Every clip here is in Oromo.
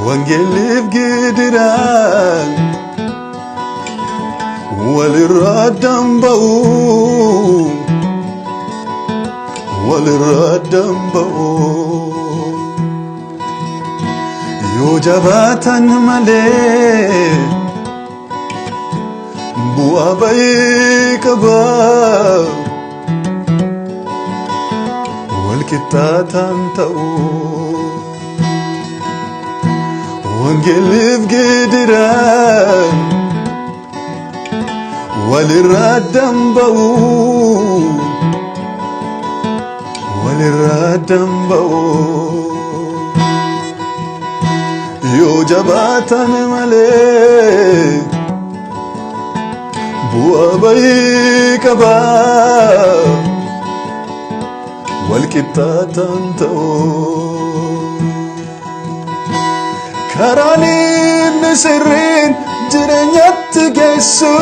وانقلب قدران وللردم بو وللردم بو يو جباتا ملي بو أبيك با والكتاتا تأو وانقلب قدران وللردم بو وللردم بو يو جباتا ملك بو أبيك با والكتاتا تأو كراني نسرين جرنيت جيسو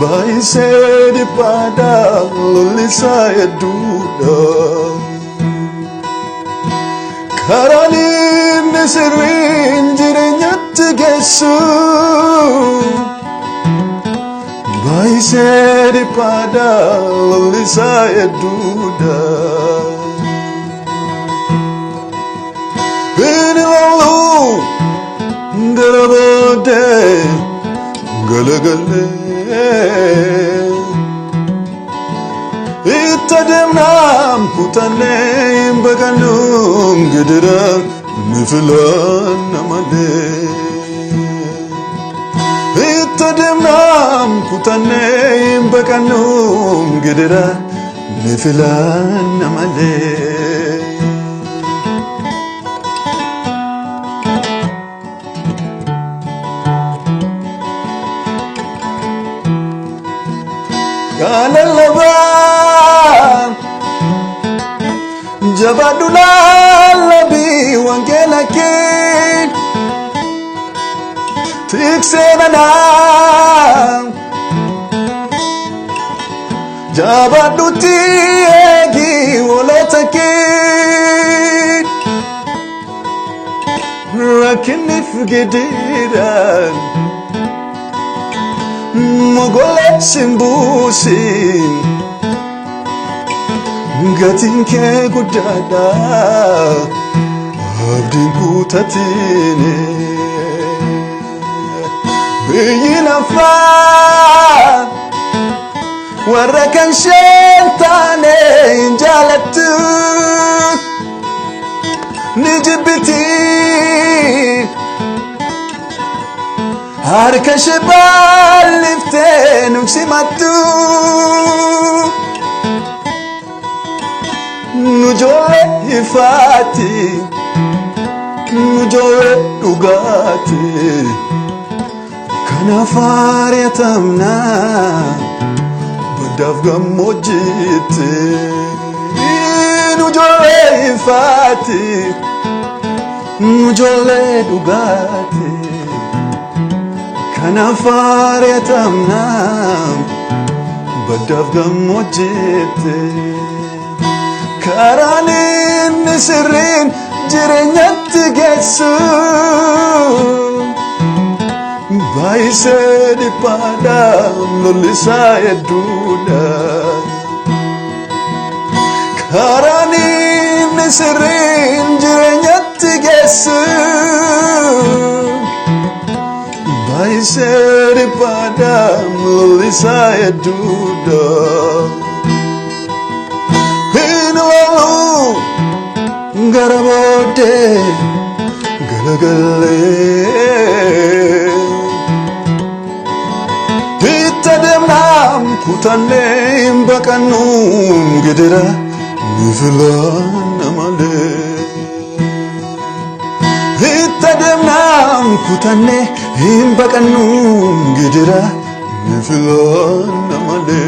باي سيدي بادا لولي سايدودا كراني نسرين جرنيت جيسو باي سيدي بادا لولي سايدودا Garabode galagale itademnam kutane imbaganum gidira niflan namade itademnam kutane imbaganum gidira niflan namade قال اللبان جبادنا اللبي وانجلكين تكسيننا جبادو تيجي ولا تكين لكني في قديران Mogolet simbusin gatin ke gudada abdin kutatine beyina fa warakan shentane injalatu nijibiti Harka shebal liften uksimatu Nujole ifati Nujole ugati Kana faryatamna Badaf gamojite Nujole ifati Nujole ugati Kana faryatamna badaf gamojite Karanin nisrin jirenyat gesu Baise di pada loli saya duda Karanin nisrin jirenyat gesu Baise daripada melalui saya duda Ini lalu garabode galagale Itademnam kutane imbakanum gedera Nifilan amale Itademnam kutane imbakanum gedera Nifilan amale